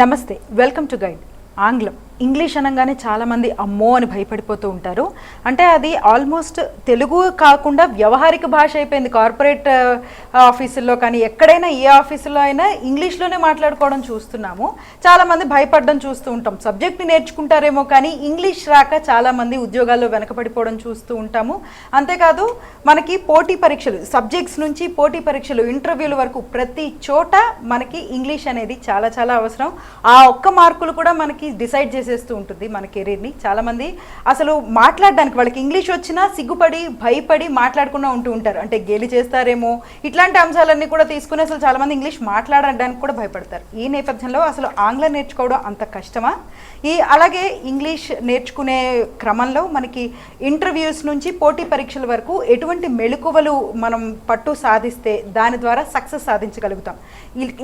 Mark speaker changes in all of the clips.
Speaker 1: నమస్తే, welcome to guide. ఆంగ్లం English అనగానే చాలామంది అమ్మో అని భయపడిపోతూ ఉంటారు. అంటే అది ఆల్మోస్ట్ తెలుగు కాకుండా వ్యవహారిక భాష అయిపోయింది. కార్పొరేట్ ఆఫీసుల్లో కానీ ఎక్కడైనా ఏ ఆఫీసులో అయినా ఇంగ్లీష్లోనే మాట్లాడుకోవడం చూస్తున్నాము. చాలామంది భయపడడం చూస్తూ ఉంటాం. సబ్జెక్ట్ని నేర్చుకుంటారేమో కానీ ఇంగ్లీష్ రాక చాలామంది ఉద్యోగాల్లో వెనకబడిపోవడం చూస్తూ ఉంటాము. అంతేకాదు మనకి పోటీ పరీక్షలు, సబ్జెక్ట్స్ నుంచి పోటీ పరీక్షలు, ఇంటర్వ్యూల వరకు ప్రతి చోట మనకి ఇంగ్లీష్ అనేది చాలా చాలా అవసరం. ఆ ఒక్క మార్కులు కూడా మనకి డిసైడ్ చేసేస్తూ ఉంటుంది మన కెరీర్ని. చాలామంది అసలు మాట్లాడడానికి వాళ్ళకి ఇంగ్లీష్ వచ్చినా సిగ్గుపడి భయపడి మాట్లాడకుండా ఉంటూ ఉంటారు. అంటే గేలి చేస్తారేమో ఇట్లాంటి అంశాలన్నీ కూడా తీసుకుని అసలు చాలామంది ఇంగ్లీష్ మాట్లాడడానికి కూడా భయపడతారు. ఈ నేపథ్యంలో అసలు ఆంగ్లం నేర్చుకోవడం అంత కష్టమా? అలాగే ఇంగ్లీష్ నేర్చుకునే క్రమంలో మనకి ఇంటర్వ్యూస్ నుంచి పోటీ పరీక్షల వరకు ఎటువంటి మెళకువలు మనం పట్టు సాధిస్తే దాని ద్వారా సక్సెస్ సాధించగలుగుతాం?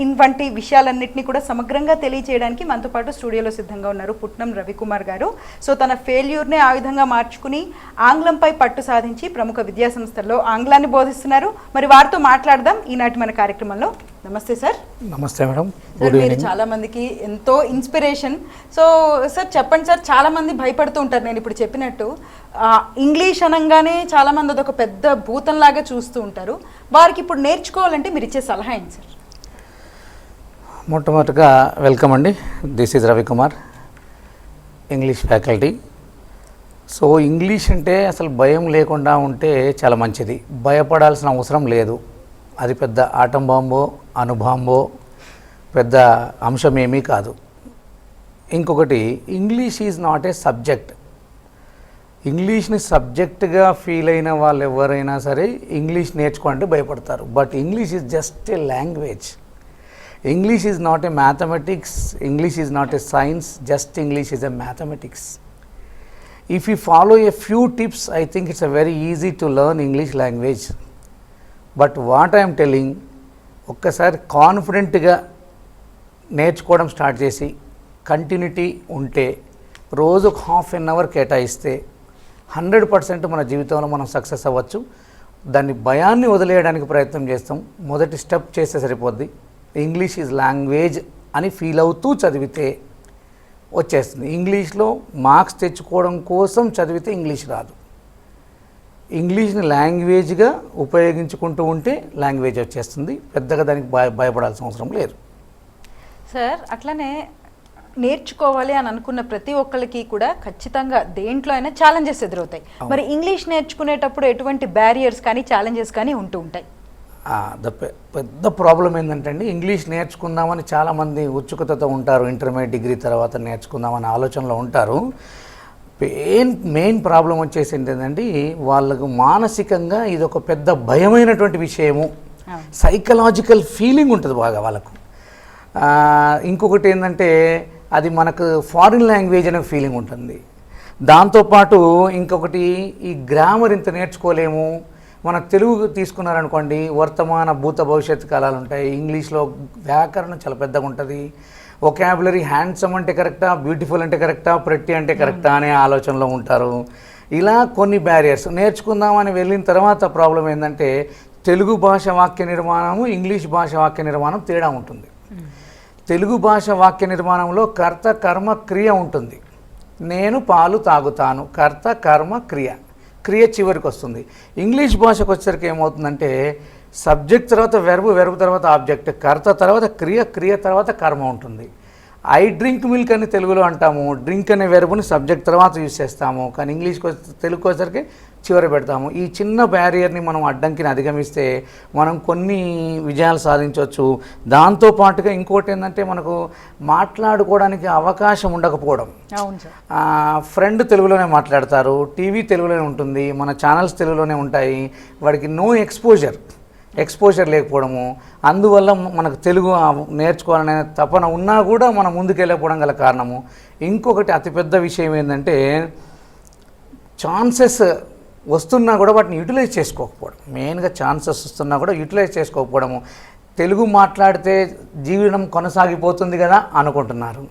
Speaker 1: ఇటువంటి విషయాలన్నింటినీ కూడా సమగ్రంగా తెలియజేయడానికి మనతో పాటు స్టూడియోలో సిద్ధంగా ఉన్నారు పుట్నం రవికుమార్ గారు. సో తన ఫెయిల్యూర్ని ఆ విధంగా మార్చుకుని ఆంగ్లంపై పట్టు సాధించి ప్రముఖ విద్యా సంస్థల్లో ఆంగ్లాన్ని బోధిస్తున్నారు. మరి వారితో మాట్లాడదాం ఈనాటి మన కార్యక్రమంలో. నమస్తే సార్.
Speaker 2: నమస్తే మేడం.
Speaker 1: మీరు చాలా మందికి ఎంతో ఇన్స్పిరేషన్. సో సార్ చెప్పండి సార్, చాలా మంది భయపడుతూ ఉంటారు. నేను ఇప్పుడు చెప్పినట్టు ఇంగ్లీష్ అనగానే చాలా మంది అదొక పెద్ద భూతంలాగా చూస్తూ ఉంటారు. వారికి ఇప్పుడు నేర్చుకోవాలంటే మీరు ఇచ్చే సలహా ఏంటి సార్?
Speaker 2: మొట్టమొదటిగా వెల్కమ్ అండి. This is Ravikumar, English faculty. So English అంటే అసలు భయం లేకుండా ఉంటే చాలా మంచిది. భయపడాల్సిన అవసరం లేదు. అది పెద్ద ఆటం బాంబో అణుబాంబో పెద్ద అంశం ఏమీ కాదు. ఇంకొకటి, English is not a subject. ఇంగ్లీష్ని సబ్జెక్ట్గా ఫీల్ అయిన వాళ్ళు ఎవరైనా సరే ఇంగ్లీష్ నేర్చుకోవాలంటే భయపడతారు. But English is just a language. English is not a mathematics, English is not a science, just English is a mathematics. If you follow a few tips, I think it's a very easy to learn English language. But what I am telling, ఒక్కసారి కాన్ఫిడెంట్గా నేర్చుకోవడం start చేసి continuity ఉంటే, రోజుకు half an hour కేటాయిస్తే 100% మన జీవితంలో మనం సక్సెస్ అవ్వచ్చు. దాన్ని భయాన్ని వదిలేయడానికి ప్రయత్నం చేస్తాం. మొదటి స్టెప్ చేస్తే సరిపోద్ది. ఇంగ్లీష్ ఈజ్ లాంగ్వేజ్ అని ఫీల్ అవుతూ చదివితే వచ్చేస్తుంది. ఇంగ్లీష్లో మార్క్స్ తెచ్చుకోవడం కోసం చదివితే ఇంగ్లీష్ రాదు. ఇంగ్లీష్ని లాంగ్వేజ్గా ఉపయోగించుకుంటూ ఉంటే లాంగ్వేజ్ వచ్చేస్తుంది. పెద్దగా దానికి భయపడాల్సిన అవసరం లేదు
Speaker 1: సార్. అట్లనే నేర్చుకోవాలి అని అనుకున్న ప్రతి ఒక్కరికి కూడా ఖచ్చితంగా దేంట్లో అయినా ఛాలెంజెస్ ఎదురవుతాయి. మరి ఇంగ్లీష్ నేర్చుకునేటప్పుడు ఎటువంటి బ్యారియర్స్ కానీ ఛాలెంజెస్ కానీ ఉంటూ ఉంటాయి?
Speaker 2: పెద్ద ప్రాబ్లం ఏంటంటే అండి, ఇంగ్లీష్ నేర్చుకుందామని చాలామంది ఉత్సుకతతో ఉంటారు. ఇంటర్మీడియట్ డిగ్రీ తర్వాత నేర్చుకుందామని ఆలోచనలో ఉంటారు. మెయిన్ ప్రాబ్లం వచ్చేసి ఏంటంటే వాళ్ళకు మానసికంగా ఇది ఒక పెద్ద భయమైనటువంటి విషయము, సైకలాజికల్ ఫీలింగ్ ఉంటుంది బాగా వాళ్ళకు. ఇంకొకటి ఏంటంటే అది మనకు ఫారిన్ లాంగ్వేజ్ అనే ఫీలింగ్ ఉంటుంది. దాంతోపాటు ఇంకొకటి, ఈ గ్రామర్ ఇంత నేర్చుకోలేము. మన తెలుగు తీసుకున్నారనుకోండి, వర్తమాన భూత భవిష్యత్తు కాలాలు ఉంటాయి. ఇంగ్లీష్లో వ్యాకరణం చాలా పెద్దగా ఉంటుంది. వొకాబులరీ హ్యాండ్సమ్ అంటే కరెక్టా, బ్యూటిఫుల్ అంటే కరెక్టా, ప్రెట్టి అంటే కరెక్టా అనే ఆలోచనలో ఉంటారు. ఇలా కొన్ని బ్యారియర్స్. నేర్చుకుందామని వెళ్ళిన తర్వాత ప్రాబ్లం ఏంటంటే తెలుగు భాష వాక్య నిర్మాణము, ఇంగ్లీష్ భాష వాక్య నిర్మాణం తేడా ఉంటుంది. తెలుగు భాష వాక్య నిర్మాణంలో కర్త కర్మ క్రియ ఉంటుంది. నేను పాలు తాగుతాను, కర్త కర్మ క్రియ, క్రియ చివరికి వస్తుంది. ఇంగ్లీష్ భాషకు వచ్చేసరికి ఏమవుతుందంటే సబ్జెక్ట్ తర్వాత వెర్బ్, వెర్బ్ తర్వాత ఆబ్జెక్ట్, కర్త తర్వాత క్రియ, క్రియ తర్వాత కర్మ ఉంటుంది. ఐ డ్రింక్ మిల్క్ అని తెలుగులో అంటాము. డ్రింక్ అనే వెర్బ్ని సబ్జెక్ట్ తర్వాత యూజ్ చేస్తాము. కానీ ఇంగ్లీష్కి తెలుగుకి వచ్చేసరికి చివరి పెడతాము. ఈ చిన్న బ్యారియర్ని మనం అడ్డంకిని అధిగమిస్తే మనం కొన్ని విజయాలు సాధించవచ్చు. దాంతోపాటుగా ఇంకోటి ఏంటంటే మనకు మాట్లాడుకోవడానికి అవకాశం ఉండకపోవడం. ఫ్రెండ్ తెలుగులోనే మాట్లాడతారు, టీవీ తెలుగులోనే ఉంటుంది, మన ఛానల్స్ తెలుగులోనే ఉంటాయి. వాడికి నో ఎక్స్పోజర్ లేకపోవడము. అందువల్ల మనకు తెలుగు నేర్చుకోవాలనే తపన ఉన్నా కూడా మనం ముందుకెళ్ళకపోవడం గల కారణము. ఇంకొకటి అతిపెద్ద విషయం ఏంటంటే ఛాన్సెస్ వస్తున్నా కూడా వాటిని యూటిలైజ్ చేసుకోకపోవడం. మెయిన్గా ఛాన్సెస్ వస్తున్నా కూడా యూటిలైజ్ చేసుకోకపోవడము. తెలుగు మాట్లాడితే జీవనం కొనసాగిపోతుంది కదా అనుకుంటున్నారు.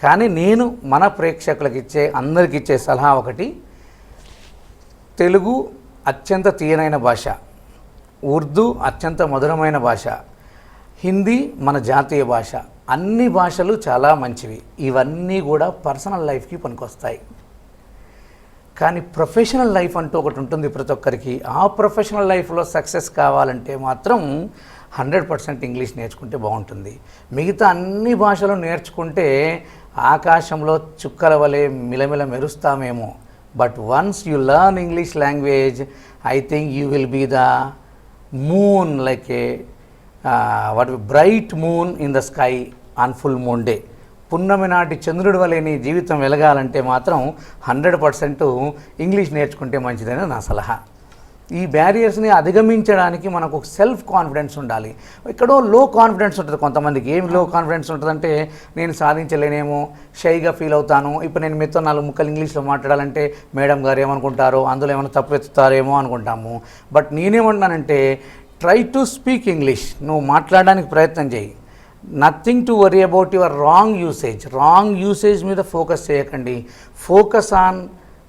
Speaker 2: కానీ నేను మన ప్రేక్షకులకు అందరికి ఇచ్చే సలహా ఒకటి, తెలుగు అత్యంత తీయనైన భాష, ఉర్దూ అత్యంత మధురమైన భాష, హిందీ మన జాతీయ భాష, అన్ని భాషలు చాలా మంచివి, ఇవన్నీ కూడా పర్సనల్ లైఫ్కి పనికొస్తాయి. కానీ ప్రొఫెషనల్ లైఫ్ అంటూ ఒకటి ఉంటుంది ప్రతి ఒక్కరికి. ఆ ప్రొఫెషనల్ లైఫ్లో సక్సెస్ కావాలంటే మాత్రం 100% ఇంగ్లీష్ నేర్చుకుంటే బాగుంటుంది. మిగతా అన్ని భాషలు నేర్చుకుంటే ఆకాశంలో చుక్కల వలె మిలమిల మెరుస్తామేమో. But once you learn English language, I think you will be the moon, like a bright moon in the sky on full moon day. పున్నమి నాటి చంద్రుడి వలె నీ జీవితం వెలగాలంటే మాత్రం 100% ఇంగ్లీష్ నేర్చుకుంటే మంచిదని నా సలహా. ఈ బ్యారియర్స్ని అధిగమించడానికి మనకు ఒక సెల్ఫ్ కాన్ఫిడెన్స్ ఉండాలి. ఎక్కడో లో కాన్ఫిడెన్స్ ఉంటుంది కొంతమందికి. ఏం లో కాన్ఫిడెన్స్ ఉంటుందంటే, నేను సాధించలేనేమో, షైగా ఫీల్ అవుతాను. ఇప్పుడు నేను మీతో 4 ముక్కలు ఇంగ్లీష్లో మాట్లాడాలంటే మేడం గారు ఏమనుకుంటారో, అందులో ఏమైనా తప్పు ఎత్తుతారేమో అనుకుంటాము. బట్ నేనేమంటున్నానంటే, ట్రై టు స్పీక్ ఇంగ్లీష్. నువ్వు మాట్లాడడానికి ప్రయత్నం చేయి. Nothing to worry about your wrong usage. Wrong usage మీద ఫోకస్ చేయకండి. Focus on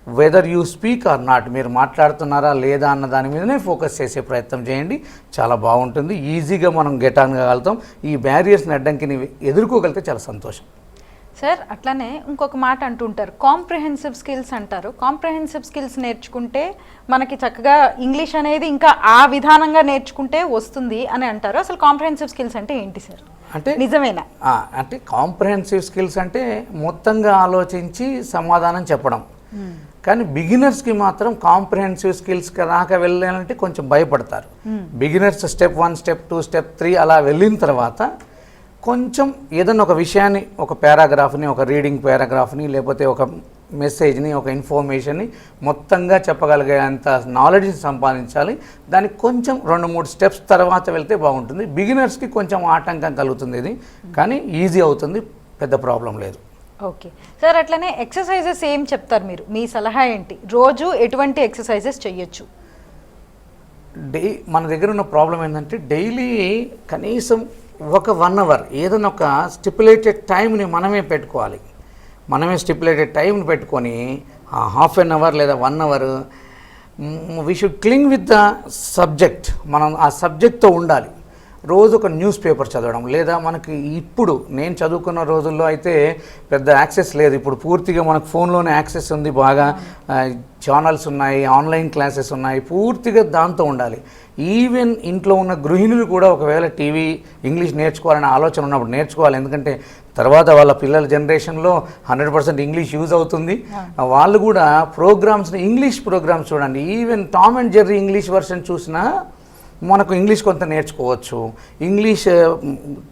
Speaker 2: whether you speak or not. మీరు మాట్లాడుతున్నారా లేదా అన్న దాని మీదనే ఫోకస్ చేసే ప్రయత్నం చేయండి. చాలా బాగుంటుంది. ఈజీగా మనం గెట్ ఆన్ కాగలుగుతాం. ఈ బ్యారియర్స్ని అడ్డంకిని ఎదుర్కోగలిగితే చాలా సంతోషం.
Speaker 1: సార్, అట్లానే ఇంకొక మాట అంటుంటారు, కాంప్రహెన్సివ్ స్కిల్స్ అంటారు. కాంప్రహెన్సివ్ స్కిల్స్ నేర్చుకుంటే మనకి చక్కగా ఇంగ్లీష్ అనేది ఇంకా ఆ విధానంగా నేర్చుకుంటే వస్తుంది అని అంటారు. అసలు కాంప్రహెన్సివ్ స్కిల్స్ అంటే ఏంటి సార్? అంటే నిజమేనా? అంటే
Speaker 2: కాంప్రహెన్సివ్ స్కిల్స్ అంటే మొత్తంగా ఆలోచించి సమాధానం చెప్పడం. కానీ బిగినర్స్కి మాత్రం కాంప్రహెన్సివ్ స్కిల్స్ దాకా వెళ్ళాలంటే కొంచెం భయపడతారు. బిగినర్స్ స్టెప్ 1, స్టెప్ 2, స్టెప్ 3 అలా వెళ్ళిన తర్వాత కొంచెం ఏదన్నా ఒక విషయాన్ని, ఒక పారాగ్రాఫ్ని, ఒక రీడింగ్ పారాగ్రాఫ్ని, లేకపోతే ఒక మెసేజ్ని, ఒక ఇన్ఫర్మేషన్ని మొత్తంగా చెప్పగలిగేంత నాలెడ్జ్ని సంపాదించాలి. దానికి కొంచెం 2-3 స్టెప్స్ తర్వాత వెళ్తే బాగుంటుంది. బిగినర్స్కి కొంచెం ఆటంకం కలుగుతుంది ఇది, కానీ ఈజీ అవుతుంది, పెద్ద ప్రాబ్లం లేదు.
Speaker 1: ఓకే సార్, అట్లనే ఎక్సర్సైజెస్ ఏం చెప్తారు మీరు? మీ సలహా ఏంటి? రోజు ఎటువంటి ఎక్సర్సైజెస్ చేయొచ్చు?
Speaker 2: మన దగ్గర ఉన్న ప్రాబ్లం ఏంటంటే, డైలీ కనీసం ఒక 1 అవర్ ఏదైనా ఒక స్టిపులేటెడ్ టైంని మనమే పెట్టుకోవాలి. మనమే స్టిపులేటెడ్ టైంని పెట్టుకొని హాఫ్ అన్ అవర్ లేదా 1 hour we should cling with the subject. మనం ఆ సబ్జెక్ట్తో ఉండాలి. రోజు ఒక న్యూస్ పేపర్ చదవడం, లేదా మనకి ఇప్పుడు నేను చదువుకున్న రోజుల్లో అయితే పెద్ద యాక్సెస్ లేదు. ఇప్పుడు పూర్తిగా మనకు ఫోన్లోనే యాక్సెస్ ఉంది. బాగా ఛానల్స్ ఉన్నాయి, ఆన్లైన్ క్లాసెస్ ఉన్నాయి. పూర్తిగా దాంతో ఉండాలి. ఈవెన్ ఇంట్లో ఉన్న గృహిణులు కూడా ఒకవేళ టీవీ ఇంగ్లీష్ నేర్చుకోవాలనే ఆలోచన ఉన్నప్పుడు నేర్చుకోవాలి. ఎందుకంటే తర్వాత వాళ్ళ పిల్లల జనరేషన్లో 100% ఇంగ్లీష్ యూజ్ అవుతుంది. వాళ్ళు కూడా ప్రోగ్రామ్స్ని, ఇంగ్లీష్ ప్రోగ్రామ్స్ చూడండి. Even Tom and Jerry English version చూసినా మనకు ఇంగ్లీష్ కొంత నేర్చుకోవచ్చు. ఇంగ్లీష్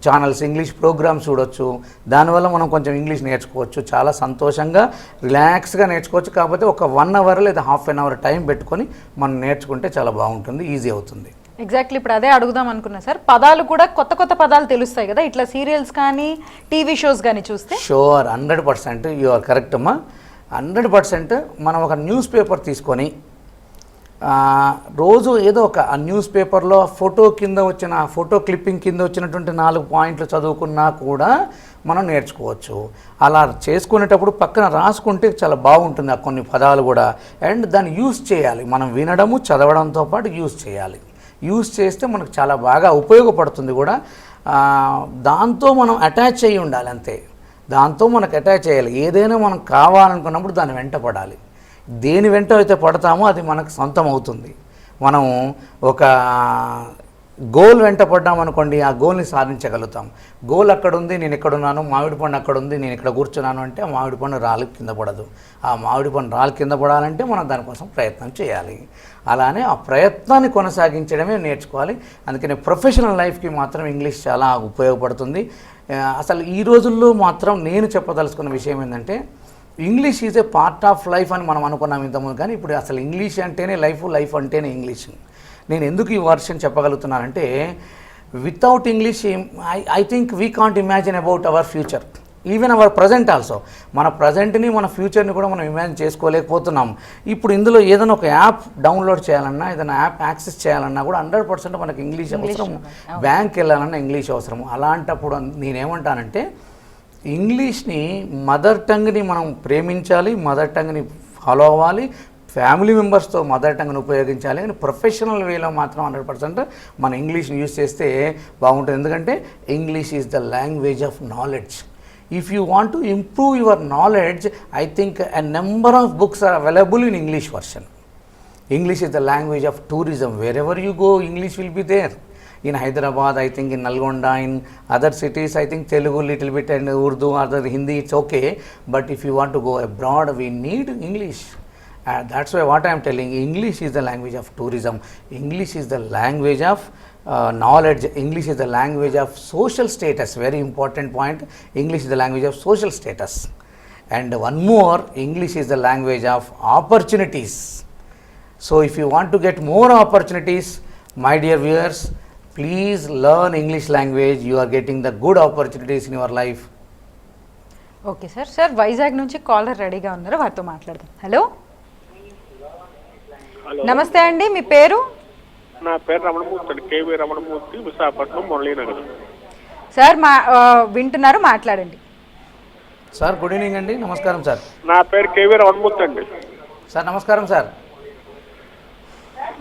Speaker 2: ఛానల్స్, ఇంగ్లీష్ ప్రోగ్రామ్స్ చూడొచ్చు. దానివల్ల మనం కొంచెం ఇంగ్లీష్ నేర్చుకోవచ్చు. చాలా సంతోషంగా, రిలాక్స్గా నేర్చుకోవచ్చు. కాకపోతే ఒక 1 అవర్ లేదా హాఫ్ అన్ అవర్ టైం పెట్టుకొని మనం నేర్చుకుంటే చాలా బాగుంటుంది, ఈజీ అవుతుంది.
Speaker 1: ఎగ్జాక్ట్లీ, ఇప్పుడు అదే అడుగుదాం అనుకున్నా సార్. పదాలు కూడా కొత్త కొత్త పదాలు తెలుస్తాయి కదా ఇట్లా సీరియల్స్ కానీ టీవీ షోస్ కానీ చూస్తే?
Speaker 2: షూర్, 100% యు ఆర్ కరెక్ట్ అమ్మా. 100% మనం ఒక న్యూస్ పేపర్ తీసుకొని రోజు ఏదో ఒక న్యూస్ పేపర్లో ఫోటో క్లిప్పింగ్ కింద వచ్చినటువంటి 4 పాయింట్లు చదువుకున్నా కూడా మనం నేర్చుకోవచ్చు. అలా చేసుకునేటప్పుడు పక్కన రాసుకుంటే చాలా బాగుంటుంది ఆ కొన్ని పదాలు కూడా. అండ్ దాన్ని యూస్ చేయాలి. మనం వినడము, చదవడంతో పాటు యూస్ చేయాలి. యూస్ చేస్తే మనకు చాలా బాగా ఉపయోగపడుతుంది కూడా. దాంతో మనం అటాచ్ అయ్యి ఉండాలి, అంతే. దాంతో మనకు అటాచ్ చేయాలి. ఏదైనా మనం కావాలనుకున్నప్పుడు దాన్ని వెంట పడాలి. దేని వెంట అయితే పడతామో అది మనకు సొంతం అవుతుంది. మనం ఒక గోల్ వెంట పడ్డామనుకోండి, ఆ గోల్ని సాధించగలుగుతాం. గోల్ అక్కడ ఉంది, నేను ఎక్కడున్నాను, మామిడి పండు అక్కడ ఉంది, నేను ఇక్కడ కూర్చున్నాను అంటే ఆ మామిడి పండు రాళ్ళకి కింద పడదు. ఆ మామిడి పండు రాళ్ళ కింద పడాలంటే మనం దానికోసం ప్రయత్నం చేయాలి. అలానే ఆ ప్రయత్నాన్ని కొనసాగించడమే నేర్చుకోవాలి. అందుకని ప్రొఫెషనల్ లైఫ్కి మాత్రం ఇంగ్లీష్ చాలా ఉపయోగపడుతుంది. అసలు ఈ రోజుల్లో మాత్రం నేను చెప్పదలుచుకున్న విషయం ఏంటంటే, English is a part of life అని మనం అనుకున్నాం ఇంతకుముందు. కానీ ఇప్పుడు అసలు ఇంగ్లీష్ అంటేనే లైఫ్, లైఫ్ అంటేనే ఇంగ్లీష్. నేను ఎందుకు ఈ వర్షన్ చెప్పగలుగుతున్నానంటే, without English I think we can't imagine about our future, even our present also. మన ప్రజెంట్ని, మన ఫ్యూచర్ని కూడా మనం ఇమాజిన్ చేసుకోలేకపోతున్నాం. ఇప్పుడు ఇందులో ఏదైనా ఒక యాప్ డౌన్లోడ్ చేయాలన్నా, ఏదైనా యాప్ యాక్సెస్ చేయాలన్నా కూడా 100% మనకి ఇంగ్లీష్ అవసరం. బ్యాంక్ వెళ్ళాలన్నా ఇంగ్లీష్ అవసరం. అలాంటప్పుడు నేనేమంటానంటే, ఇంగ్లీష్ని, మదర్ టంగ్ని మనం ప్రేమించాలి, మదర్ టంగ్ని ఫాలో అవ్వాలి. ఫ్యామిలీ మెంబర్స్తో మదర్ టంగ్ను ఉపయోగించాలి, కానీ ప్రొఫెషనల్ వేలో మాత్రం 100% మన ఇంగ్లీష్ని యూజ్ చేస్తే బాగుంటుంది. ఎందుకంటే English is the language of knowledge. If you want to improve your knowledge, I think a number of books are available in English version. English is the language of tourism. Wherever you go, English will be there. In Hyderabad, I think in Nalgonda, in other cities, I think Telugu little bit and Urdu or the Hindi, it's okay. But if you want to go abroad, we need English. That's why what I am telling, English is the language of tourism. English is the language of knowledge. English is the language of social status. Very important point. English is the language of social status. And one more, English is the language of opportunities. So if you want to get more opportunities, my dear viewers, please learn English language. You are getting the good opportunities in your life.
Speaker 1: Okay sir. Sir Vizag నుంచి caller రెడీగా ఉన్నారు, వారితో మాట్లాడదాం. Hello, నమస్తే అండి, మీ పేరు?
Speaker 3: నా పేరు రమణమూర్తి అండి, కేవీ రమణమూర్తి, విశాఖపట్నం, మురళీనగర్.
Speaker 1: సార్ వింటున్నారు, మాట్లాడండి.
Speaker 2: సార్ గుడ్ ఈవినింగ్ అండి, నమస్కారం సార్.
Speaker 3: నా పేరు కేవీ రమణమూర్తి అండి.
Speaker 2: సార్ నమస్కారం సార్.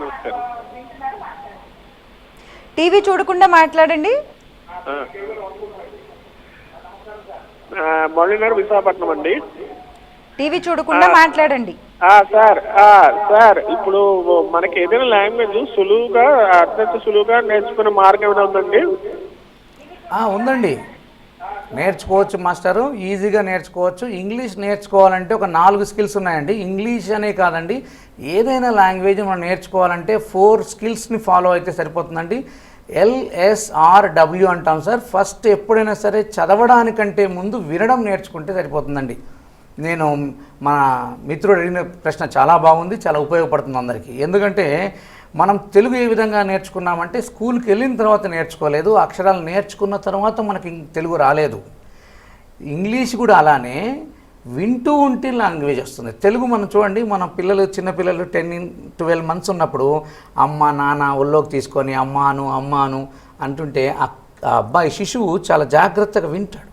Speaker 3: నమస్కారం.
Speaker 1: టీవీ చూడకుండా మాట్లాడండి.
Speaker 3: మురళీనగర్, విశాఖపట్నం అండి.
Speaker 1: టీవీ చూడకుండా మాట్లాడండి.
Speaker 3: సార్ ఇప్పుడు మనకి ఏదైనా లాంగ్వేజ్ సులువుగా అత్యంత సులువుగా నేర్చుకునే మార్గం ఏమైనా ఉందండి?
Speaker 2: ఉందండి, నేర్చుకోవచ్చు మాస్టరు, ఈజీగా నేర్చుకోవచ్చు. ఇంగ్లీష్ నేర్చుకోవాలంటే ఒక 4 స్కిల్స్ ఉన్నాయండి. ఇంగ్లీష్ అనే కాదండి, ఏదైనా లాంగ్వేజ్ మనం నేర్చుకోవాలంటే 4 స్కిల్స్ని ఫాలో అయితే సరిపోతుందండి. LSRW అంటాం సార్. ఫస్ట్ ఎప్పుడైనా సరే చదవడానికంటే ముందు వినడం నేర్చుకుంటే సరిపోతుందండి. నేను మన మిత్రుడు అడిగిన ప్రశ్న చాలా బాగుంది, చాలా ఉపయోగపడుతుంది అందరికీ. ఎందుకంటే మనం తెలుగు ఏ విధంగా నేర్చుకున్నామంటే స్కూల్కి వెళ్ళిన తర్వాత నేర్చుకోలేదు, అక్షరాలు నేర్చుకున్న తర్వాత మనకి తెలుగు రాలేదు. ఇంగ్లీష్ కూడా అలానే వింటూ ఉంటే లాంగ్వేజ్ వస్తుంది. తెలుగు మనం చూడండి, మన చిన్నపిల్లలు 10-12 మంత్స్ ఉన్నప్పుడు అమ్మ నాన్న ఒళ్ళోకి తీసుకొని అమ్మాను అంటుంటే ఆ అబ్బాయి శిశువు చాలా జాగ్రత్తగా వింటాడు.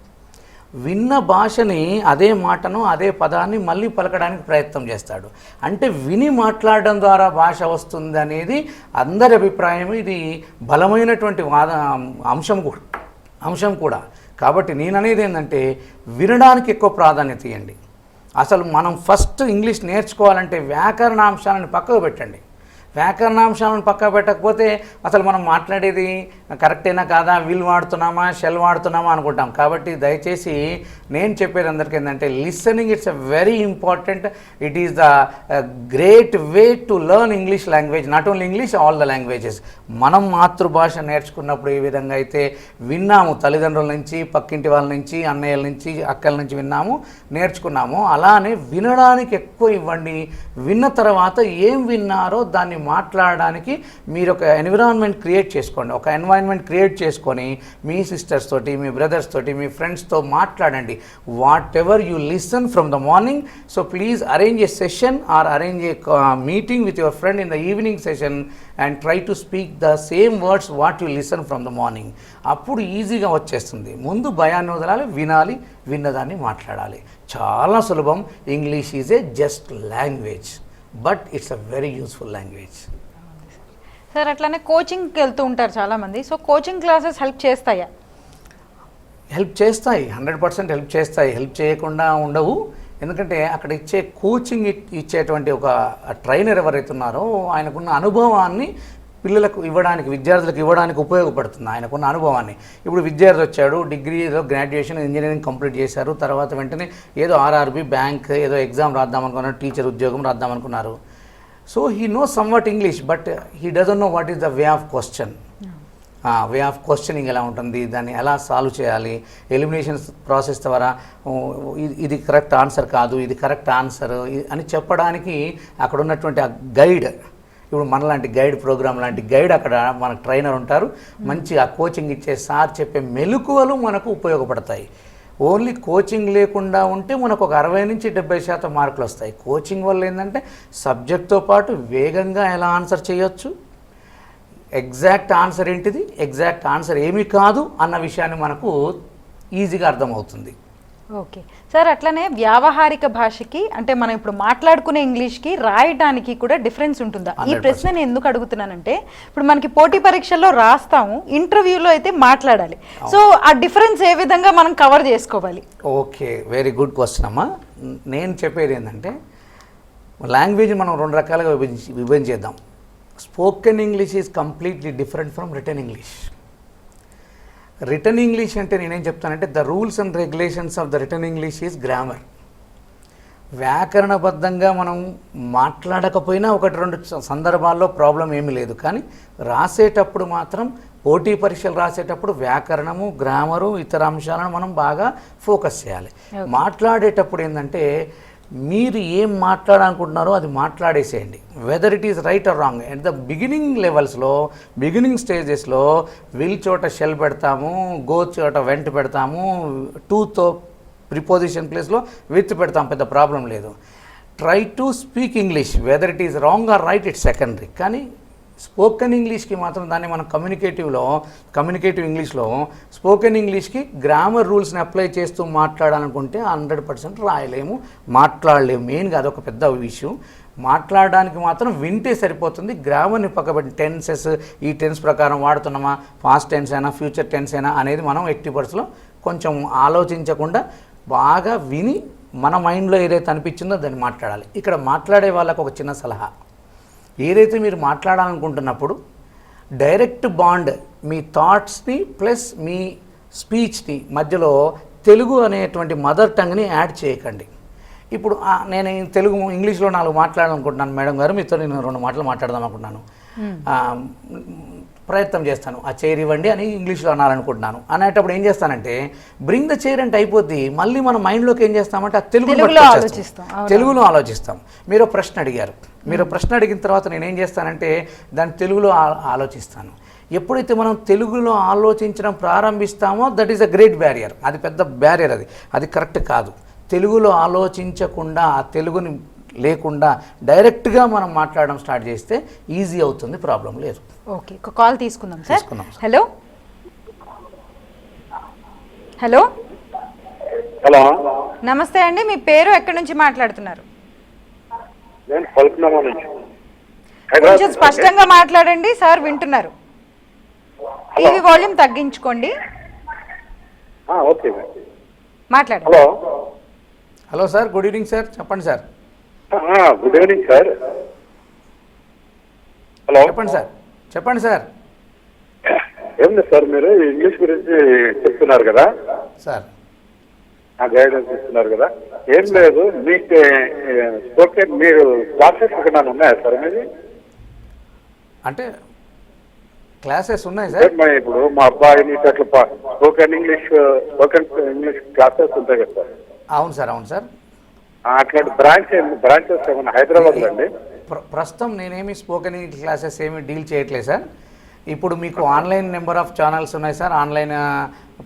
Speaker 2: విన్న భాషని, అదే మాటను, అదే పదాన్ని మళ్ళీ పలకడానికి ప్రయత్నం చేస్తాడు. అంటే విని మాట్లాడడం ద్వారా భాష వస్తుంది అనేది అందరి అభిప్రాయం. ఇది బలమైనటువంటి అంశం కూడా. కాబట్టి నేను అనేది ఏంటంటే వినడానికి ఎక్కువ ప్రాధాన్యత ఇవ్వండి. అసలు మనం ఫస్ట్ ఇంగ్లీష్ నేర్చుకోవాలంటే వ్యాకరణాంశాలను పక్కకు పెట్టండి. వ్యాకరణాంశాలను పక్కకు పెట్టకపోతే అసలు మనం మాట్లాడేది కరెక్టేనా కాదా, విల్ వాడుతున్నామా షెల్ వాడుతున్నామా అనుకుంటాం. కాబట్టి దయచేసి నేను చెప్పేది అందరికీ ఏంటంటే listening it's a very important. It is the great way to learn English language, not only English, all the languages. మనం మాతృభాష నేర్చుకున్నప్పుడు ఏ విధంగా అయితే విన్నాము, తల్లిదండ్రుల నుంచి, పక్కింటి వాళ్ళ నుంచి, అన్నయ్యల నుంచి, అక్కల నుంచి నేర్చుకున్నాము, అలానే వినడానికి ఎక్కువ ఇవ్వండి. విన్న తర్వాత ఏం విన్నారో దాన్ని మాట్లాడడానికి మీరు ఒక ఎన్విరాన్మెంట్ క్రియేట్ చేసుకోండి. ఒక ఎన్వైరన్మెంట్ క్రియేట్ చేసుకొని మీ సిస్టర్స్ తోటి, మీ బ్రదర్స్ తోటి, మీ ఫ్రెండ్స్తో మాట్లాడండి. What ever you listen from the morning, so please arrange A session are arrange A meeting with your friend in the evening session and try to speak the same words what you listen from the morning. అప్పుడు ఈజీగా వచ్చేస్తుంది. ముందు భయాన్ని వదలాలి, వినాలి, విన్నదాన్ని మాట్లాడాలి. చాలా సులభం. English is a just language, but it's a very useful language.
Speaker 1: Sir అట్లానే కోచింగ్కి వెళ్తూ ఉంటారు చాలామంది, సో కోచింగ్ క్లాసెస్ హెల్ప్ చేస్తాయా?
Speaker 2: హెల్ప్ చేస్తాయి, 100% హెల్ప్ చేస్తాయి. హెల్ప్ చేయకుండా ఉండవు. ఎందుకంటే అక్కడ ఇచ్చే కోచింగ్ ఇచ్చేటువంటి ఒక ట్రైనర్ ఎవరైతే ఉన్నారో ఆయనకున్న అనుభవాన్ని పిల్లలకు ఇవ్వడానికి, విద్యార్థులకు ఇవ్వడానికి ఉపయోగపడుతుంది ఆయనకున్న అనుభవాన్ని. ఇప్పుడు విద్యార్థి వచ్చాడు, డిగ్రీ ఏదో గ్రాడ్యుయేషన్ ఇంజనీరింగ్ కంప్లీట్ చేశారు, తర్వాత వెంటనే ఏదో ఆర్ఆర్బీ బ్యాంక్ ఏదో ఎగ్జామ్ రాద్దామనుకున్నారు, టీచర్ ఉద్యోగం రాద్దామనుకున్నారు. So he knows somewhat English, but he doesn't know what is the way of question. Way of questioning ఎలా ఉంటుంది, దాన్ని ఎలా సాల్వ్ చేయాలి, ఎలిమినేషన్ ప్రాసెస్ ద్వారా ఇది కరెక్ట్ ఆన్సర్ కాదు, ఇది కరెక్ట్ ఆన్సర్ అని చెప్పడానికి అక్కడ ఉన్నటువంటి ఆ గైడ్, ఇప్పుడు మనలాంటి గైడ్ ప్రోగ్రామ్ లాంటి గైడ్ అక్కడ మనకు ట్రైనర్ ఉంటారు. మంచి ఆ కోచింగ్ ఇచ్చే సార్ చెప్పే మెలకువలు మనకు ఉపయోగపడతాయి. ఓన్లీ కోచింగ్ లేకుండా ఉంటే మనకు ఒక 60-70% మార్కులు వస్తాయి. కోచింగ్ వల్ల ఏంటంటే సబ్జెక్ట్తో పాటు వేగంగా ఎలా ఆన్సర్ చేయొచ్చు, ఎగ్జాక్ట్ ఆన్సర్ ఏంటిది, ఎగ్జాక్ట్ ఆన్సర్ ఏమీ కాదు అన్న విషయాన్ని మనకు ఈజీగా అర్థమవుతుంది.
Speaker 1: ఓకే సార్, అట్లనే వ్యావహారిక భాషకి అంటే మనం ఇప్పుడు మాట్లాడుకునే ఇంగ్లీష్కి రాయడానికి కూడా డిఫరెన్స్ ఉంటుందా? ఈ ప్రశ్న నేను ఎందుకు అడుగుతున్నానంటే ఇప్పుడు మనకి పోటీ పరీక్షల్లో రాస్తాము, ఇంటర్వ్యూలో అయితే మాట్లాడాలి. సో ఆ డిఫరెన్స్ ఏ విధంగా మనం కవర్ చేసుకోవాలి?
Speaker 2: ఓకే, వెరీ గుడ్ క్వశ్చన్ అమ్మా. నేను చెప్పేది ఏంటంటే లాంగ్వేజ్ మనం 2 రకాలుగా విభజించేద్దాం. Spoken English is completely different from written English. Written English అంటే నేనేం చెప్తానంటే the rules and regulations of the written English is grammar. వ్యాకరణబద్ధంగా మనం మాట్లాడకపోయినా 1-2 సందర్భాల్లో ప్రాబ్లం ఏమీ లేదు, కానీ రాసేటప్పుడు మాత్రం పోటీ పరీక్షలు రాసేటప్పుడు వ్యాకరణము, గ్రామరు, ఇతర అంశాలను మనం బాగా ఫోకస్ చేయాలి. మాట్లాడేటప్పుడు ఏంటంటే మీరు ఏం మాట్లాడాలనుకుంటున్నారో అది మాట్లాడేసేయండి, whether it is right or wrong. At the beginning లెవెల్స్లో, బిగినింగ్ స్టేజెస్లో విల్ చోట షెల్ పెడతాము, గో చోట వెంట పెడతాము, టూతో ప్రిపోజిషన్ ప్లేస్లో విత్ పెడతాం, పెద్ద ప్రాబ్లం లేదు. Try to speak English, whether it is wrong or right it's secondary. కానీ స్పోకెన్ ఇంగ్లీష్కి మాత్రం దాన్ని మనం కమ్యూనికేటివ్ ఇంగ్లీష్లో స్పోకెన్ ఇంగ్లీష్కి గ్రామర్ రూల్స్ని అప్లై చేస్తూ మాట్లాడాలనుకుంటే 100% రాయలేము, మాట్లాడలేము. మెయిన్గా అదొక పెద్ద ఇష్యూ. మాట్లాడడానికి మాత్రం వింటే సరిపోతుంది. గ్రామర్ని పక్కబెట్టి టెన్సెస్, ఈ టెన్స్ ప్రకారం వాడుతున్నామా, పాస్ట్ టెన్స్ అయినా ఫ్యూచర్ టెన్స్ అయినా అనేది మనం 80%లో కొంచెం ఆలోచించకుండా బాగా విని మన మైండ్లో ఏదైతే అనిపించిందో దాన్ని మాట్లాడాలి. ఇక్కడ మాట్లాడే వాళ్ళకు ఒక చిన్న సలహా, ఏదైతే మీరు మాట్లాడాలనుకుంటున్నప్పుడు డైరెక్ట్ బాండ్ మీ థాట్స్ని ప్లస్ మీ స్పీచ్ని మధ్యలో తెలుగు అనేటువంటి మదర్ టంగ్ని యాడ్ చేయకండి. ఇప్పుడు నేను ఇంగ్లీష్లో 4 మాట్లాడాలనుకుంటున్నాను మేడం గారు, మీతో నేను 2 మాటలు మాట్లాడదాం అనుకుంటున్నాను, ప్రయత్నం చేస్తాను, ఆ చైర్ ఇవ్వండి అని ఇంగ్లీష్లో అనాలనుకుంటున్నాను. అనేటప్పుడు ఏం చేస్తానంటే బ్రింగ్ ద చైర్ అంటే అయిపోద్ది, మళ్ళీ మన మైండ్లోకి ఏం చేస్తామంటే ఆ తెలుగులో ఆలోచిస్తాం. మీరు ప్రశ్న అడిగారు, మీరు ప్రశ్న అడిగిన తర్వాత నేనేం చేస్తానంటే దాన్ని తెలుగులో ఆలోచిస్తాను. ఎప్పుడైతే మనం తెలుగులో ఆలోచించడం ప్రారంభిస్తామో that is a great barrier. అది పెద్ద బ్యారియర్, అది కరెక్ట్ కాదు. తెలుగులో ఆలోచించకుండా, ఆ తెలుగుని లేకుండా డైరెక్ట్గా మనం మాట్లాడడం స్టార్ట్ చేస్తే ఈజీ అవుతుంది, ప్రాబ్లం లేదు.
Speaker 1: ఓకే, ఒక కాల్ తీసుకుందాం సార్. హలో హలో
Speaker 3: హలో,
Speaker 1: నమస్తే అండి, మీ పేరు ఎక్కడి నుంచి మాట్లాడుతున్నారు?
Speaker 3: నేను పలుకునామా నుంచి.
Speaker 1: కొంచెం స్పష్టంగా మాట్లాడండి సార్, వింటున్నారు. టీవీ వాల్యూమ్ తగ్గించుకోండి.
Speaker 3: ఓకే,
Speaker 1: మాట్లాడండి.
Speaker 3: Hello
Speaker 2: hello sir, good evening sir, చెప్పండి sir.
Speaker 3: Good evening sir. Hello,
Speaker 2: చెప్పండి సార్.
Speaker 3: ఏమిటి సార్, మీరు ఇంగ్లీష్ గురించి చెప్తున్నారు కదా
Speaker 2: సార్,
Speaker 3: గైడెన్స్ ఇస్తున్నారు కదా. ఏం లేదు, మీకు స్పోకెన్ మీరు క్లాసెస్ ఎక్కడ ఉన్నాయా సార్? మీది
Speaker 2: అంటే క్లాసెస్ ఉన్నాయి సార్.
Speaker 3: ఇప్పుడు మా అబ్బాయిని అట్లా స్పోకెన్ ఇంగ్లీష్ క్లాసెస్ ఉంటాయి కదా సార్?
Speaker 2: అవును సార్, అవును సార్.
Speaker 3: అట్లాంటి బ్రాంచెస్ ఏమన్నా హైదరాబాద్లో అండి?
Speaker 2: ప్రస్తుతం నేనేమి స్పోకెన్ ఇంగ్లీష్ క్లాసెస్ ఏమి డీల్ చేయట్లేదు సార్. ఇప్పుడు మీకు ఆన్లైన్ నెంబర్ ఆఫ్ ఛానల్స్ ఉన్నాయి సార్, ఆన్లైన్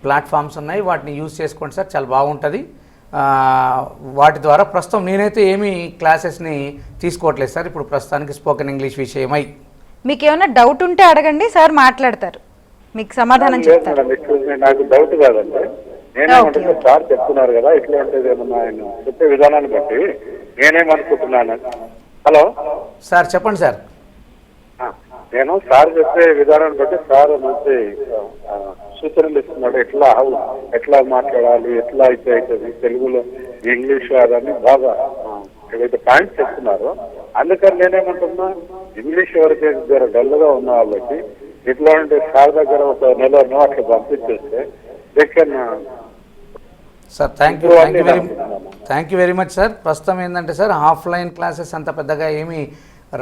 Speaker 2: ప్లాట్ఫామ్స్ ఉన్నాయి, వాటిని యూజ్ చేసుకోండి సార్, చాలా బాగుంటుంది. వాటి ద్వారా ప్రస్తుతం నేనైతే ఏమీ క్లాసెస్ని తీసుకోవట్లేదు సార్. ఇప్పుడు ప్రస్తుతానికి స్పోకెన్ ఇంగ్లీష్ విషయమై
Speaker 1: మీకు ఏమైనా డౌట్ ఉంటే అడగండి సార్, మాట్లాడతారు, మీకు సమాధానం చెప్తారు.
Speaker 3: నాకు డౌట్ కాదండి, నేనేమంటే సార్ చెప్తున్నారు కదా, ఇట్లా ఉంటుంది ఏమన్నా ఆయన చెప్పే విధానాన్ని బట్టి నేనేమనుకుంటున్నాను. హలో
Speaker 2: సార్, చెప్పండి సార్.
Speaker 3: నేను సార్ చెప్పే విధానాన్ని బట్టి సార్ మంచి సూచనలు ఇస్తున్నాడు, ఎట్లా మాట్లాడాలి, ఎట్లా అయితే అవుతుంది తెలుగులో, ఇంగ్లీష్ అదని బాగా ఏదైతే పాయింట్స్ చెప్తున్నారో. అందుకని నేనేమంటున్నా, ఇంగ్లీష్ ఎవరికి డల్గా ఉన్న వాళ్ళకి ఇట్లా ఉంటే సార్ దగ్గర ఒక నెలలో అట్లా పంపించేస్తే
Speaker 2: sir thank you very much sir. ప్రస్తుతం ఏంటంటే సార్ ఆఫ్లైన్ క్లాసెస్ అంత పెద్దగా ఏమీ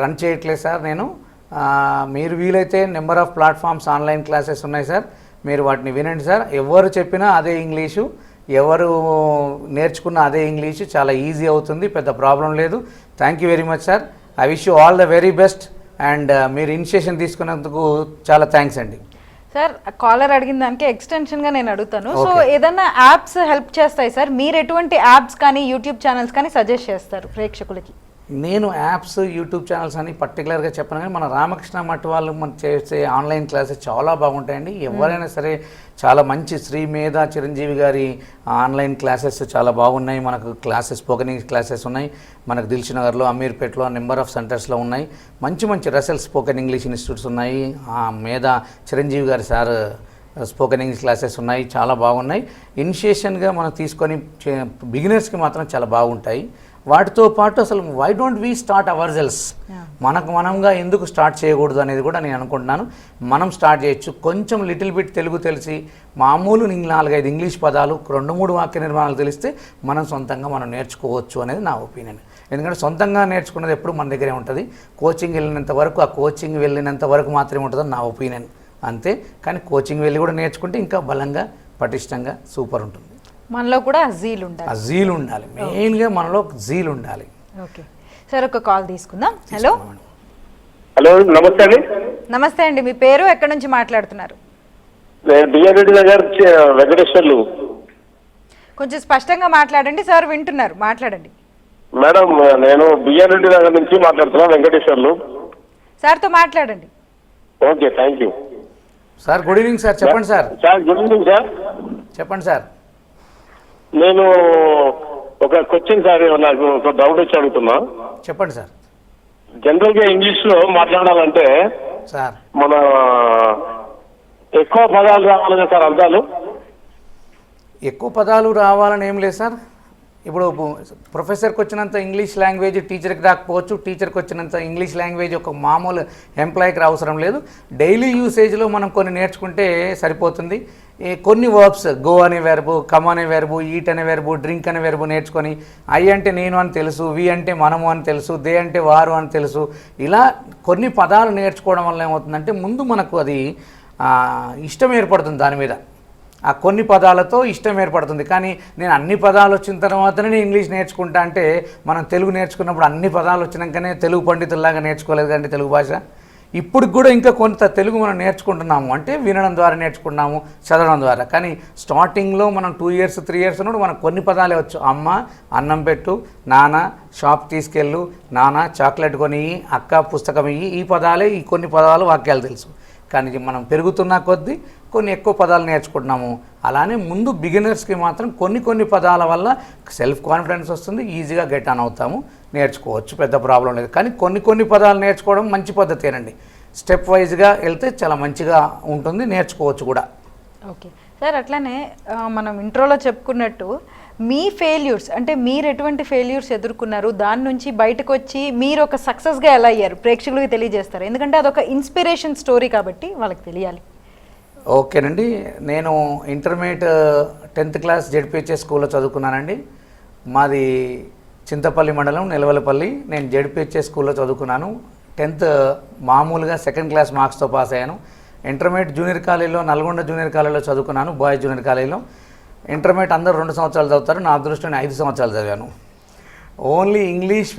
Speaker 2: రన్ చేయట్లేదు సార్ నేను. మీరు వీలైతే number of platforms online classes ఉన్నాయి సార్, మీరు వాటిని వినండి సార్. ఎవరు చెప్పినా అదే ఇంగ్లీషు, ఎవరు నేర్చుకున్న అదే ఇంగ్లీషు, చాలా ఈజీ అవుతుంది, పెద్ద ప్రాబ్లం లేదు. Thank you very much sir. I wish you all the very best. And మీరు ఇనిషియేషన్ తీసుకున్నందుకు చాలా థ్యాంక్స్ అండి.
Speaker 1: సార్, కాలర్ అడిగిన దానికి ఎక్స్టెన్షన్గా నేను అడుగుతాను. సో ఏదైనా యాప్స్ హెల్ప్ చేస్తాయి సార్? మీరు ఎటువంటి యాప్స్ కానీ యూట్యూబ్ ఛానల్స్ కానీ సజెస్ట్ చేస్తారు ప్రేక్షకులకి?
Speaker 2: నేను యాప్స్ యూట్యూబ్ ఛానల్స్ అని పర్టికులర్గా చెప్పను, కానీ మన రామకృష్ణ మఠ్ వాళ్ళు మన చేసే ఆన్లైన్ క్లాసెస్ చాలా బాగుంటాయండి. ఎవరైనా సరే చాలా మంచి శ్రీ మేధా చిరంజీవి గారి ఆన్లైన్ క్లాసెస్ చాలా బాగున్నాయి. మనకు క్లాసెస్ స్పోకెన్ ఇంగ్లీష్ క్లాసెస్ ఉన్నాయి. మనకు దిల్షునగర్లో, అమీర్పేటలో నెంబర్ ఆఫ్ సెంటర్స్లో ఉన్నాయి. మంచి మంచి రసెల్ స్పోకెన్ ఇంగ్లీష్ ఇన్స్టిట్యూట్స్ ఉన్నాయి. మేధా చిరంజీవి గారి సార్ స్పోకెన్ ఇంగ్లీష్ క్లాసెస్ ఉన్నాయి, చాలా బాగున్నాయి. ఇనిషియేషన్గా మనం తీసుకొని బిగినర్స్కి మాత్రం చాలా బాగుంటాయి. వాటితో పాటు అసలు why don't we start ourselves, మనకు మనంగా ఎందుకు స్టార్ట్ చేయకూడదు అనేది కూడా నేను అనుకుంటున్నాను. మనం స్టార్ట్ చేయొచ్చు. కొంచెం లిటిల్ బిట్ తెలుగు తెలిసి మామూలు 4-5 ఇంగ్లీష్ పదాలు 2-3 వాక్య నిర్మాణాలు తెలిస్తే మనం సొంతంగా మనం నేర్చుకోవచ్చు అనేది నా ఒపీనియన్. ఎందుకంటే సొంతంగా నేర్చుకున్నది ఎప్పుడు మన దగ్గరే ఉంటుంది. కోచింగ్ వెళ్ళినంత వరకు ఆ కోచింగ్ వెళ్ళినంత వరకు మాత్రమే ఉంటుందని నా ఒపీనియన్ అంతే. కానీ కోచింగ్ వెళ్ళి కూడా నేర్చుకుంటే ఇంకా బలంగా పటిష్టంగా సూపర్ ఉంటుంది.
Speaker 1: మనలో కూడా జీల్ ఉండాలి.
Speaker 2: ఆ జీల్ ఉండాలి, మెయిన్గా మనలో జీల్ ఉండాలి.
Speaker 1: ఓకే సార్, ఒక కాల్ తీసుకుందాం. హలో
Speaker 3: హలో, నమస్తే అండి.
Speaker 1: నమస్తే అండి, మీ పేరు, ఎక్కడి నుంచి మాట్లాడుతున్నారు?
Speaker 3: నేను బిఆర్ రెడ్డి నగర్ వెంకటేశ్వర్లు.
Speaker 1: కొంచెం స్పష్టంగా మాట్లాడండి సార్, వింటున్నారు, మాట్లాడండి.
Speaker 3: మేడం, నేను బిఆర్ రెడ్డి నగర్ నుంచి మాట్లాడుతున్నా, వెంకటేశ్వర్లు.
Speaker 1: సార్తో మాట్లాడండి.
Speaker 3: Okay, thank you
Speaker 2: sir. Good evening sir, చెప్పండి sir.
Speaker 3: Sir good evening sir.
Speaker 2: చెప్పండి సార్.
Speaker 3: నేను ఒక క్వశ్చన్ సార్, నాకు ఒక డౌట్ వచ్చి అడుగుతున్నా.
Speaker 2: చెప్పండి సార్.
Speaker 3: జనరల్ గా ఇంగ్లీష్ లో మాట్లాడాలంటే
Speaker 2: సార్
Speaker 3: మన ఎక్కువ పదాలు రావాలి సార్, అర్థాలు
Speaker 2: ఎక్కువ పదాలు రావాలని ఏం లేదు సార్. ఇప్పుడు ప్రొఫెసర్కి వచ్చినంత ఇంగ్లీష్ లాంగ్వేజ్ టీచర్కి రాకపోవచ్చు, టీచర్కి వచ్చినంత ఇంగ్లీష్ లాంగ్వేజ్ ఒక మామూలు ఎంప్లాయీకి అవసరం లేదు. డైలీ యూసేజ్లో మనం కొన్ని నేర్చుకుంటే సరిపోతుంది. కొన్ని వర్బ్స్, గో అనే వెర్బు, కమ్ అనే వెర్బు, ఈట్ అనే వెర్బు, డ్రింక్ అనే వెర్బు నేర్చుకొని ఐ అంటే నేను అని తెలుసు, వి అంటే మనము అని తెలుసు, దే అంటే వారు అని తెలుసు. ఇలా కొన్ని పదాలు నేర్చుకోవడం వల్ల ఏమవుతుందంటే ముందు మనకు అది ఇష్టం ఏర్పడుతుంది దాని మీద. ఆ కొన్ని పదాలతో ఇష్టం ఏర్పడుతుంది. కానీ నేను అన్ని పదాలు వచ్చిన తర్వాతనే నేను ఇంగ్లీష్ నేర్చుకుంటా అంటే మనం తెలుగు నేర్చుకున్నప్పుడు అన్ని పదాలు వచ్చినాకనే తెలుగు పండితుల్లాగా నేర్చుకోలేదు కానీ తెలుగు భాష. ఇప్పుడు కూడా ఇంకా కొంత తెలుగు మనం నేర్చుకుంటున్నాము అంటే వినడం ద్వారా నేర్చుకుంటున్నాము, చదవడం ద్వారా. కానీ స్టార్టింగ్లో మనం 2 years 3 years ఉన్నప్పుడు మనకు కొన్ని పదాలే వచ్చు. అమ్మ అన్నం పెట్టు, నాన్న షాప్ తీసుకెళ్ళు, నాన్న చాక్లెట్ కొని, అక్క పుస్తకం ఇయ్యి, ఈ పదాలే, ఈ కొన్ని పదాలు వాక్యాలు తెలుసు. కానీ మనం పెరుగుతున్న కొద్దీ కొన్ని ఎక్కువ పదాలు నేర్చుకుంటున్నాము. అలానే ముందు బిగినర్స్కి మాత్రం కొన్ని పదాల వల్ల సెల్ఫ్ కాన్ఫిడెన్స్ వస్తుంది, ఈజీగా గెట్ ఆన్ అవుతాము, నేర్చుకోవచ్చు, పెద్ద ప్రాబ్లం లేదు. కానీ కొన్ని పదాలు నేర్చుకోవడం మంచి పద్ధతేనండి. స్టెప్ వైజ్గా వెళ్తే చాలా మంచిగా ఉంటుంది, నేర్చుకోవచ్చు కూడా.
Speaker 1: ఓకే సార్, అట్లానే మనం ఇంట్రోలో చెప్పుకున్నట్టు మీ ఫెయిల్యూర్స్, అంటే మీరు ఎటువంటి ఫెయిల్యూర్స్ ఎదుర్కొన్నారు, దాని నుంచి బయటకు వచ్చి మీరు ఒక సక్సెస్గా ఎలా అయ్యారు ప్రేక్షకులకి తెలియజేస్తారు. ఎందుకంటే అదొక ఇన్స్పిరేషన్ స్టోరీ కాబట్టి వాళ్ళకి తెలియాలి.
Speaker 2: ఓకేనండి, నేను ఇంటర్మీడియట్ 10th క్లాస్ జెడ్పిహెచ్ఎస్ స్కూల్లో చదువుకున్నానండి. మాది చింతపల్లి మండలం నెలవలపల్లి. నేను జెడ్పిహెచ్ఎస్ స్కూల్లో చదువుకున్నాను. 10th మామూలుగా 2nd క్లాస్ మార్క్స్తో పాస్ అయ్యాను. ఇంటర్మీడియట్ జూనియర్ కాలేజీలో, నల్గొండ జూనియర్ కాలేజీలో చదువుకున్నాను, బాయ్స్ జూనియర్ కాలేజీలో. ఇంటర్మీడియట్ అందరూ 2 సంవత్సరాలు చదువుతారు, నా అదృష్టం 5 సంవత్సరాలు చదివాను. ఓన్లీ ఇంగ్లీష్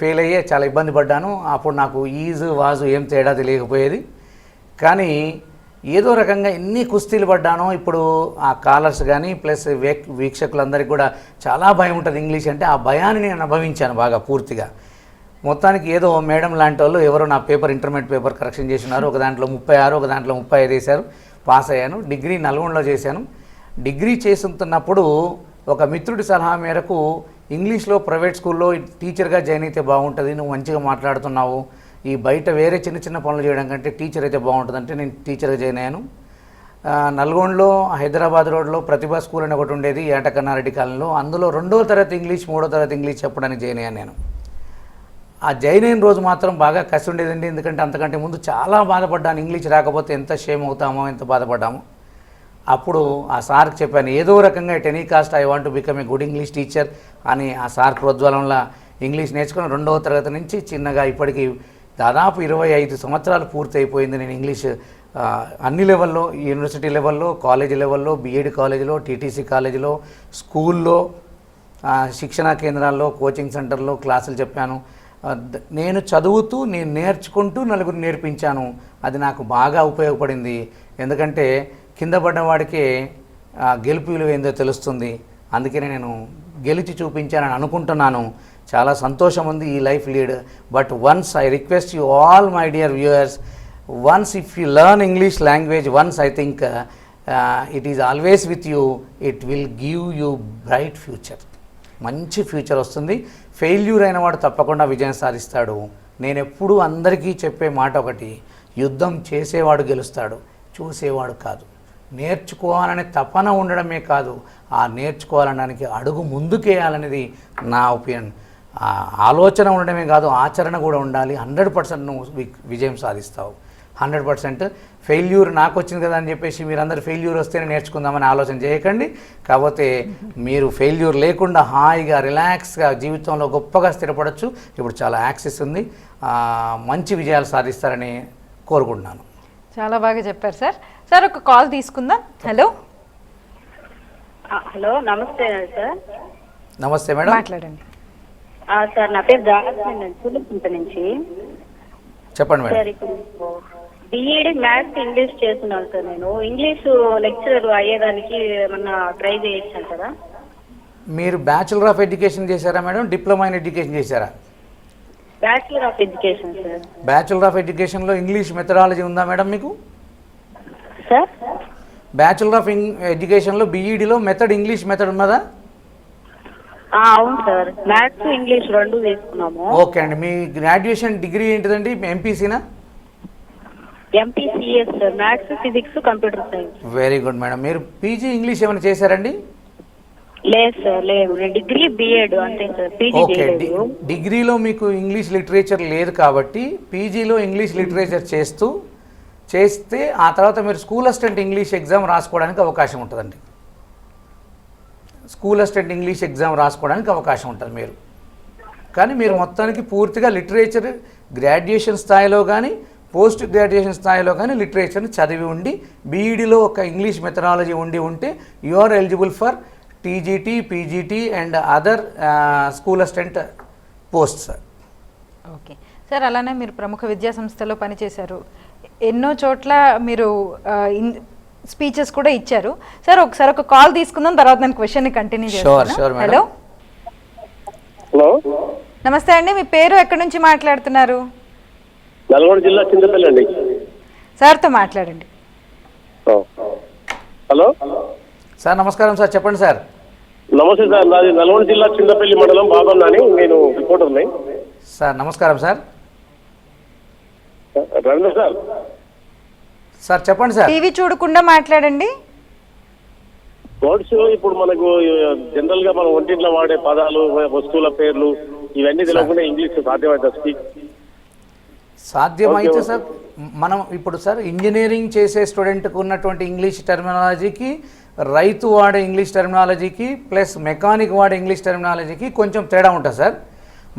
Speaker 2: ఫెయిల్ అయ్యే చాలా ఇబ్బంది పడ్డాను. అప్పుడు నాకు ఈజు వాజు ఏం తేడా తెలియకపోయేది. కానీ ఏదో రకంగా ఎన్ని కుస్తీలు పడ్డానో ఇప్పుడు ఆ కాలర్స్ కానీ ప్లస్ వీక్షకులందరికీ కూడా చాలా భయం ఉంటుంది ఇంగ్లీష్ అంటే. ఆ భయాన్ని నేను అనుభవించాను బాగా పూర్తిగా. మొత్తానికి ఏదో మేడం లాంటి వాళ్ళు ఎవరో నా ఇంటర్మీడియట్ పేపర్ కరెక్షన్ చేసినారు. ఒక దాంట్లో 36, ఒక దాంట్లో 35 వేశారు, పాస్ అయ్యాను. డిగ్రీ నల్గొండలో చేశాను. డిగ్రీ చేస్తున్నప్పుడు ఒక మిత్రుడి సలహా మేరకు ఇంగ్లీష్లో ప్రైవేట్ స్కూల్లో టీచర్గా జాయిన్ అయితే బాగుంటుంది, నువ్వు మంచిగా మాట్లాడుతున్నావు, ఈ బయట వేరే చిన్న పనులు చేయడం కంటే టీచర్ అయితే బాగుంటుందంటే నేను టీచర్గా జాయిన్ అయ్యాను. నల్గొండలో హైదరాబాద్ రోడ్లో ప్రతిభా స్కూల్ అని ఒకటి ఉండేది ఏటకన్నారెడ్డి కాలనీలో. అందులో 2వ తరగతి ఇంగ్లీష్ 3వ తరగతి ఇంగ్లీష్ చెప్పడానికి జాయిన్ అయ్యాను నేను. ఆ జాయిన్ అయిన రోజు మాత్రం బాగా కసి ఉండేదండి. ఎందుకంటే అంతకంటే ముందు చాలా బాధపడ్డాను, ఇంగ్లీష్ రాకపోతే ఎంత షేమ్ అవుతామో, ఎంత బాధపడ్డామో. అప్పుడు ఆ సార్కి చెప్పాను, ఏదో రకంగా at any cost I want to become a good English teacher అని. ఆ సార్ ప్రోద్బలంలో ఇంగ్లీష్ నేర్చుకుని 2వ తరగతి నుంచి చిన్నగా ఇప్పటికీ దాదాపు 25 సంవత్సరాలు పూర్తి అయిపోయింది. నేను ఇంగ్లీష్ అన్ని లెవెల్లో, యూనివర్సిటీ లెవెల్లో, కాలేజీ లెవెల్లో, బీఎడ్ కాలేజీలో, టీటీసీ కాలేజీలో, స్కూల్లో, శిక్షణా కేంద్రాల్లో, కోచింగ్ సెంటర్లో క్లాసులు చెప్పాను. నేను చదువుతూ నేను నేర్చుకుంటూ నలుగురు నేర్పించాను. అది నాకు బాగా ఉపయోగపడింది. ఎందుకంటే కింద పడ్డవాడికే గెలుపు విలువ ఏందో తెలుస్తుంది. అందుకనే నేను గెలిచి చూపించానని అనుకుంటున్నాను. చాలా సంతోషం ఉంది ఈ life lead. But once I request you all my dear viewers, once if you learn English language once, I think it is always with you. It will give you bright future. మంచి future వస్తుంది. Failure అయిన వాడు తప్పకుండా విజయం సాధిస్తాడు. నేను ఎప్పుడూ అందరికీ చెప్పే మాట ఒకటి, యుద్ధం చేసేవాడు గెలుస్తాడు, చూసేవాడు కాదు. నేర్చుకోవాలనే తపన ఉండడమే కాదు, ఆ నేర్చుకోవాలనడానికి అడుగు ముందుకేయాలనేది నా ఒపీనియన్. ఆలోచన ఉండడమే కాదు, ఆచరణ కూడా ఉండాలి. 100% నువ్వు విజయం సాధిస్తావు. 100%. ఫెయిల్యూర్ నాకు వచ్చింది కదా అని చెప్పేసి మీరందరూ ఫెయిల్యూర్ వస్తేనే నేర్చుకుందామని ఆలోచన చేయకండి. కాకపోతే మీరు ఫెయిల్యూర్ లేకుండా హాయిగా రిలాక్స్గా జీవితంలో గొప్పగా స్థిరపడవచ్చు. ఇప్పుడు చాలా యాక్సెస్ ఉంది. మంచి విజయాలు సాధిస్తారని కోరుకుంటున్నాను.
Speaker 1: చాలా బాగా చెప్పారు సార్. సార్ ఒక కాల్ తీసుకుందాం. హలో
Speaker 4: హలో, నమస్తే సార్.
Speaker 2: నమస్తే మేడం,
Speaker 1: మాట్లాడండి.
Speaker 4: సార్ నా పేరు జాగ్రత్త నుంచి.
Speaker 2: చెప్పండి మేడం.
Speaker 4: సార్ ఇప్పుడు బిఈడి మ్యాథ్స్ ఇంగ్లీష్ చేస్తున్నాను సార్. నేను ఇంగ్లీష్ లెక్చరర్ అయ్యేదానికి ఏమన్నా ట్రై చేయొచ్చాను కదా?
Speaker 2: మీరు బ్యాచులర్ ఆఫ్ ఎడ్యుకేషన్ చేశారా మేడం, డిప్లొమా ఇన్ ఎడ్యుకేషన్ చేశారా?
Speaker 4: Bachelor of education sir.
Speaker 2: Bachelor of ఎడ్యుకేషన్లో ఇంగ్లీష్ మెథడాలజీ ఉందా మేడం మీకు?
Speaker 4: సార్
Speaker 2: బ్యాచులర్ ఆఫ్ ఎడ్యుకేషన్లో బీఈడిలో మెథడ్ ఇంగ్లీష్ మెథడ్ ఉన్నదా?
Speaker 4: అవును సార్, మ్యాథ్స్ ఇంగ్లీష్ రెండు తీసుకున్నాము.
Speaker 2: ఓకే అండి. మీ గ్రాడ్యుయేషన్ డిగ్రీ ఏంటిదండి? ఎంపీసీనా?
Speaker 4: MPCS sir, maths physics computer science.
Speaker 2: Very good madam. మీరు పీజీ ఇంగ్లీష్ ఏమైనా చేశారండి?
Speaker 4: లేదు సార్, లేదు. డిగ్రీ బిఎడ్ అంతే సార్, పీజీ
Speaker 2: ఓకే.
Speaker 4: చేయలేదు.
Speaker 2: డిగ్రీలో మీకు ఇంగ్లీష్ లిటరేచర్ లేదు కాబట్టి పీజీలో ఇంగ్లీష్ లిటరేచర్ చేస్తే ఆ తర్వాత మీరు స్కూల్ అసిస్టెంట్ ఇంగ్లీష్ ఎగ్జామ్ రాసుకోవడానికి అవకాశం ఉంటుందండి. స్కూల్ అసిస్టెంట్ ఇంగ్లీష్ ఎగ్జామ్ రాసుకోవడానికి అవకాశం ఉంటుంది మీరు. కానీ మీరు మొత్తానికి పూర్తిగా లిటరేచర్ గ్రాడ్యుయేషన్ స్థాయిలో కానీ పోస్ట్ గ్రాడ్యుయేషన్ స్థాయిలో కానీ లిటరేచర్ని చదివి ఉండి బీఈడిలో ఒక ఇంగ్లీష్ మెథడాలజీ ఉంటే you are eligible for TGT, PGT and other school assistant posts.
Speaker 1: Okay sir. అలానే మీరు ప్రముఖ విద్యా సంస్థలో పనిచేశారు. ఎన్నో చోట్ల మీరు స్పీచెస్ కూడా ఇచ్చారు. సార్ ఒకసారి ఒక కాల్ తీసుకుందాం, తర్వాత నేను క్వశ్చన్ని కంటిన్యూ చేస్తాను. హలో
Speaker 5: హలో,
Speaker 1: నమస్తే అండి. మీ పేరు ఎక్కడి నుంచి మాట్లాడుతున్నారు?
Speaker 5: నల్గొండ జిల్లా చింతపల్లి అండి.
Speaker 1: సార్తో మాట్లాడండి.
Speaker 5: హలో
Speaker 2: సార్ నమస్కారం సార్, చెప్పండి సార్.
Speaker 5: నమస్తే సార్, నాది నల్గొండ జిల్లా చింతపల్లి మండలం బాబన్న అని, నేను రిపోర్టర్ని.
Speaker 2: సార్ నమస్కారం సార్.
Speaker 5: రవీంద్ర సార్.
Speaker 2: సార్ చెప్పండి సార్.
Speaker 1: టీవీ చూడకుండా మాట్లాడండి.
Speaker 5: వర్డ్స్ ఇప్పుడు మనకు జనరల్ గా మనం ఒంటింట్లో వాడే పదాలు, వస్తువుల పేర్లు ఇవన్నీ తెలియకుండా ఇంగ్లీష్ సాధ్యమవుతుంది?
Speaker 2: సాధ్యమైతే సార్ మనం ఇప్పుడు సార్ ఇంజనీరింగ్ చేసే స్టూడెంట్కి ఉన్నటువంటి ఇంగ్లీష్ టెర్మినాలజీకి, రైతు వాడే ఇంగ్లీష్ టెర్మినాలజీకి ప్లస్ మెకానిక్ వాడే ఇంగ్లీష్ టెర్మినాలజీకి కొంచెం తేడా ఉంటుంది సార్.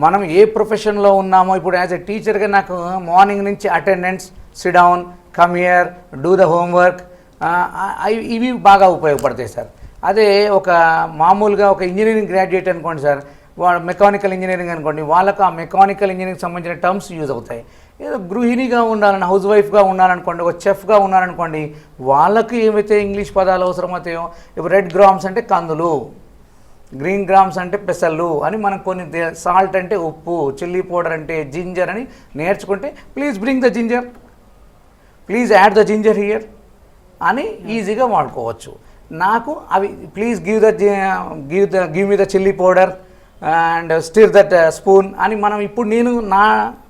Speaker 2: మనం ఏ ప్రొఫెషన్లో ఉన్నామో, ఇప్పుడు యాజ్ ఎ టీచర్గా నాకు మార్నింగ్ నుంచి attendance, SIT down, come here, do the homework, ఇవి బాగా ఉపయోగపడతాయి సార్. అదే ఒక మామూలుగా ఒక ఇంజనీరింగ్ గ్రాడ్యుయేట్ అనుకోండి సార్, వాడు మెకానికల్ ఇంజనీరింగ్ అనుకోండి, వాళ్ళకు ఆ మెకానికల్ ఇంజనీరింగ్ సంబంధించిన టర్మ్స్ యూజ్ అవుతాయి. ఏదో గృహిణిగా ఉండాలని, హౌస్ వైఫ్గా ఉన్నారనుకోండి, ఒక చెఫ్గా ఉన్నారనుకోండి, వాళ్ళకి ఏవైతే ఇంగ్లీష్ పదాలు అవసరమవుతాయో, ఇప్పుడు రెడ్ గ్రామ్స్ అంటే కందులు, గ్రీన్ గ్రామ్స్ అంటే పెసలు అని మనం కొన్ని, సాల్ట్ అంటే ఉప్పు, చిల్లీ పౌడర్ అంటే జింజర్ అని నేర్చుకుంటే, please bring the ginger, please add the ginger here అని ఈజీగా వాడుకోవచ్చు. నాకు అవి please give me the chilli powder and stir that spoon అని మనం ఇప్పుడు నేను నా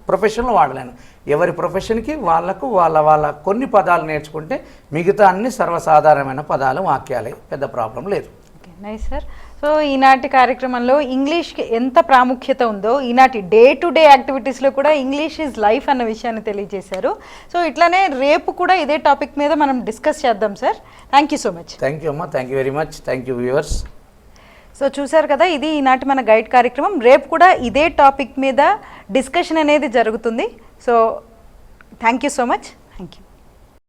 Speaker 2: ప్రొఫెషన్లో వాడలేను. ఎవరి ప్రొఫెషన్కి వాళ్ళకు వాళ్ళ కొన్ని పదాలు నేర్చుకుంటే మిగతా అన్ని సర్వసాధారణమైన పదాలు, వాక్యాలే, పెద్ద ప్రాబ్లం లేదు.
Speaker 1: Okay, nice sir. సో ఈనాటి కార్యక్రమంలో ఇంగ్లీష్కి ఎంత ప్రాముఖ్యత ఉందో, ఈనాటి డే టు డే యాక్టివిటీస్లో కూడా ఇంగ్లీష్ ఈజ్ లైఫ్ అన్న విషయాన్ని తెలియజేశారు. సో ఇట్లానే రేపు కూడా ఇదే టాపిక్ మీద మనం డిస్కస్ చేద్దాం sir. Thank you so much.
Speaker 2: Thank you అమ్మా, thank you very much. Thank you viewers.
Speaker 1: So చూసారు కదా, ఇది ఈనాటి మన గైడ్ కార్యక్రమం. రేపు కూడా ఇదే టాపిక్ మీద డిస్కషన్ అనేది జరుగుతుంది. So thank you so much. Thank you.